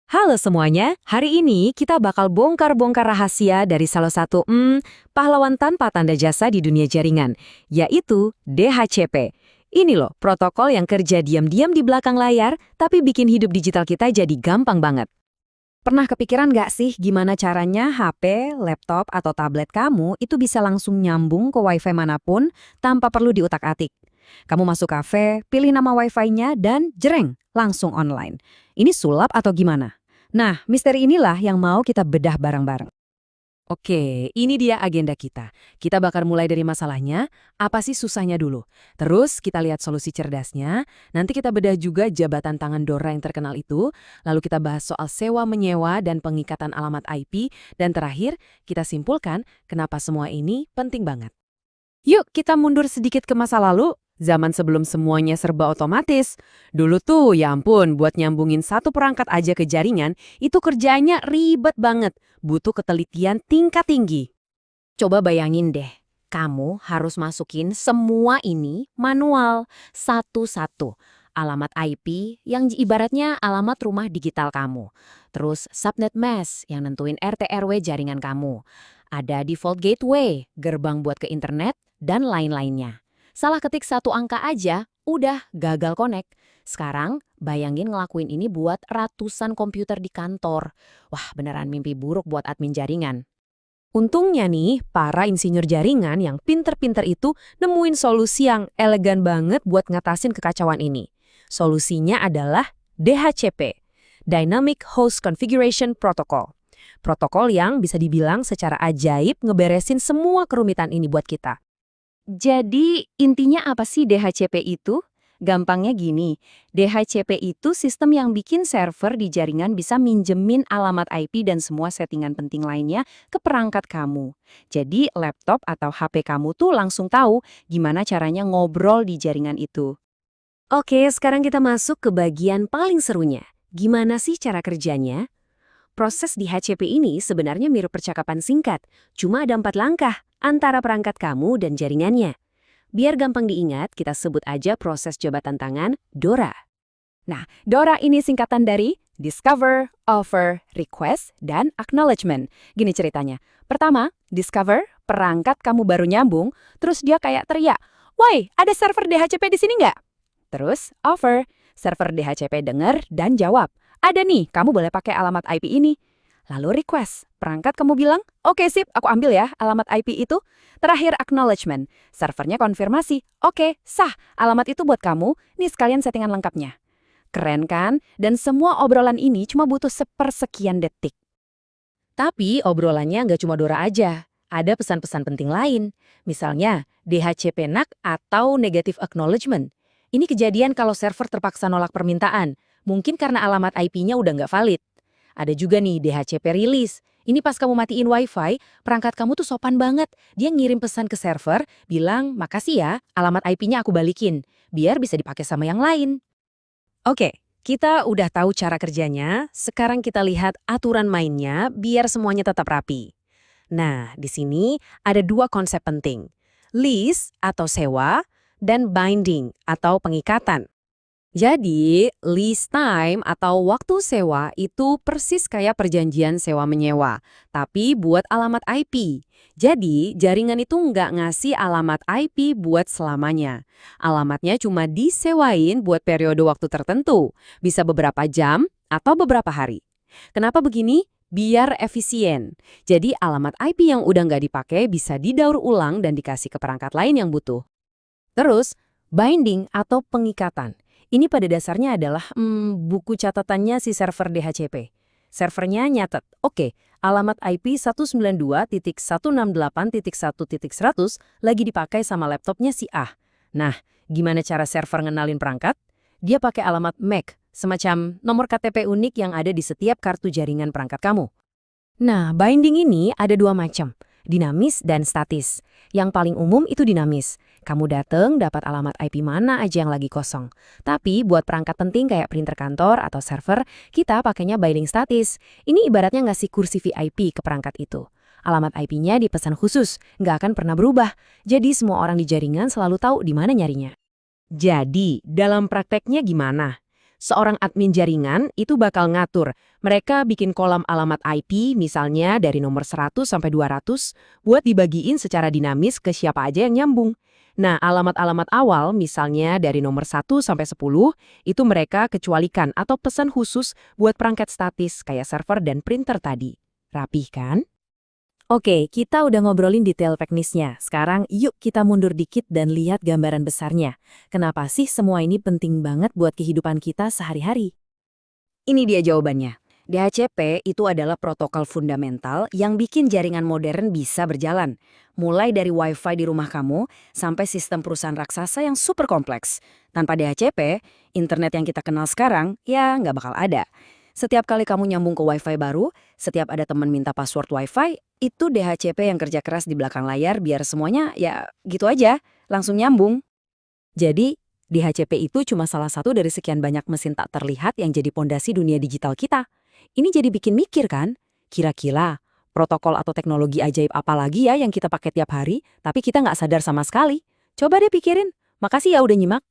Halo semuanya, hari ini kita bakal bongkar-bongkar rahasia dari salah satu pahlawan tanpa tanda jasa di dunia jaringan, yaitu DHCP. Ini loh, protokol yang kerja diam-diam di belakang layar, tapi bikin hidup digital kita jadi gampang banget. Pernah kepikiran nggak sih gimana caranya HP, laptop, atau tablet kamu itu bisa langsung nyambung ke WiFi manapun tanpa perlu diutak-atik? Kamu masuk kafe, pilih nama WiFi-nya, dan jreng, langsung online. Ini sulap atau gimana? Nah, misteri inilah yang mau kita bedah bareng-bareng. Oke, ini dia agenda kita. Kita bakal mulai dari masalahnya, apa sih susahnya dulu. Terus kita lihat solusi cerdasnya, nanti kita bedah juga jabatan tangan Dora yang terkenal itu, lalu kita bahas soal sewa-menyewa dan pengikatan alamat IP, dan terakhir kita simpulkan kenapa semua ini penting banget. Yuk kita mundur sedikit ke masa lalu, zaman sebelum semuanya serba otomatis. Dulu tuh, ya ampun, buat nyambungin satu perangkat aja ke jaringan, itu kerjanya ribet banget, butuh ketelitian tingkat tinggi. Coba bayangin deh, kamu harus masukin semua ini manual, satu-satu. Alamat IP yang ibaratnya alamat rumah digital kamu. Terus subnet mask yang nentuin RT RW jaringan kamu. Ada default gateway, gerbang buat ke internet, dan lain-lainnya. Salah ketik satu angka aja, udah gagal connect. Sekarang, bayangin ngelakuin ini buat ratusan komputer di kantor. Wah, beneran mimpi buruk buat admin jaringan. Untungnya nih, para insinyur jaringan yang pinter-pinter itu nemuin solusi yang elegan banget buat ngatasin kekacauan ini. Solusinya adalah DHCP, Dynamic Host Configuration Protocol. Protokol yang bisa dibilang secara ajaib ngeberesin semua kerumitan ini buat kita. Jadi, intinya apa sih DHCP itu? Gampangnya gini, DHCP itu sistem yang bikin server di jaringan bisa minjemin alamat IP dan semua settingan penting lainnya ke perangkat kamu. Jadi, laptop atau HP kamu tuh langsung tahu gimana caranya ngobrol di jaringan itu. Oke, sekarang kita masuk ke bagian paling serunya. Gimana sih cara kerjanya? Proses di HCP ini sebenarnya mirip percakapan singkat, cuma ada 4 langkah antara perangkat kamu dan jaringannya. Biar gampang diingat, kita sebut aja proses jabatan tangan DORA. Nah, DORA ini singkatan dari Discover, Offer, Request, dan Acknowledgement. Gini ceritanya. Pertama, Discover, perangkat kamu baru nyambung, terus dia kayak teriak, "Woi, ada server DHCP di sini nggak?" Terus, Offer, server DHCP denger dan jawab, "Ada nih, kamu boleh pakai alamat IP ini." Lalu request, perangkat kamu bilang, "Oke sip, aku ambil ya alamat IP itu." Terakhir acknowledgement, servernya konfirmasi, "Oke, sah, alamat itu buat kamu, nih sekalian settingan lengkapnya." Keren kan? Dan semua obrolan ini cuma butuh sepersekian detik. Tapi obrolannya nggak cuma Dora aja. Ada pesan-pesan penting lain. Misalnya, DHCP NAK atau Negative Acknowledgement. Ini kejadian kalau server terpaksa nolak permintaan. Mungkin karena alamat IP-nya udah nggak valid. Ada juga nih DHCP Release. Ini pas kamu matiin WiFi, perangkat kamu tuh sopan banget. Dia ngirim pesan ke server, bilang, "Makasih ya, alamat IP-nya aku balikin." Biar bisa dipakai sama yang lain. Oke, kita udah tahu cara kerjanya. Sekarang kita lihat aturan mainnya biar semuanya tetap rapi. Nah, di sini ada 2 konsep penting. Lease atau sewa, dan binding atau pengikatan. Jadi, lease time atau waktu sewa itu persis kayak perjanjian sewa-menyewa, tapi buat alamat IP. Jadi, jaringan itu nggak ngasih alamat IP buat selamanya. Alamatnya cuma disewain buat periode waktu tertentu, bisa beberapa jam atau beberapa hari. Kenapa begini? Biar efisien. Jadi, alamat IP yang udah nggak dipakai bisa didaur ulang dan dikasih ke perangkat lain yang butuh. Terus, binding atau pengikatan. Ini pada dasarnya adalah buku catatannya si server DHCP. Servernya nyatet, oke, alamat IP 192.168.1.100 lagi dipakai sama laptopnya si A. Nah, gimana cara server ngenalin perangkat? Dia pakai alamat MAC, semacam nomor KTP unik yang ada di setiap kartu jaringan perangkat kamu. Nah, binding ini ada 2 macam, dinamis dan statis. Yang paling umum itu dinamis. Kamu dateng dapat alamat IP mana aja yang lagi kosong. Tapi buat perangkat penting kayak printer kantor atau server, kita pakainya binding statis. Ini ibaratnya ngasih kursi VIP ke perangkat itu. Alamat IP-nya dipesan khusus, nggak akan pernah berubah. Jadi semua orang di jaringan selalu tahu di mana nyarinya. Jadi, dalam prakteknya gimana? Seorang admin jaringan itu bakal ngatur. Mereka bikin kolam alamat IP misalnya dari nomor 100 sampai 200 buat dibagiin secara dinamis ke siapa aja yang nyambung. Nah, alamat-alamat awal misalnya dari nomor 1 sampai 10 itu mereka kecualikan atau pesan khusus buat perangkat statis kayak server dan printer tadi. Rapih kan? Oke, kita udah ngobrolin detail teknisnya. Sekarang yuk kita mundur dikit dan lihat gambaran besarnya. Kenapa sih semua ini penting banget buat kehidupan kita sehari-hari? Ini dia jawabannya. DHCP itu adalah protokol fundamental yang bikin jaringan modern bisa berjalan. Mulai dari Wi-Fi di rumah kamu sampai sistem perusahaan raksasa yang super kompleks. Tanpa DHCP, internet yang kita kenal sekarang ya nggak bakal ada. Setiap kali kamu nyambung ke Wi-Fi baru, setiap ada teman minta password Wi-Fi, itu DHCP yang kerja keras di belakang layar biar semuanya ya gitu aja, langsung nyambung. Jadi, DHCP itu cuma salah satu dari sekian banyak mesin tak terlihat yang jadi pondasi dunia digital kita. Ini jadi bikin mikir kan? Kira-kira protokol atau teknologi ajaib apa lagi ya yang kita pakai tiap hari, tapi kita nggak sadar sama sekali? Coba deh pikirin. Makasih ya udah nyimak.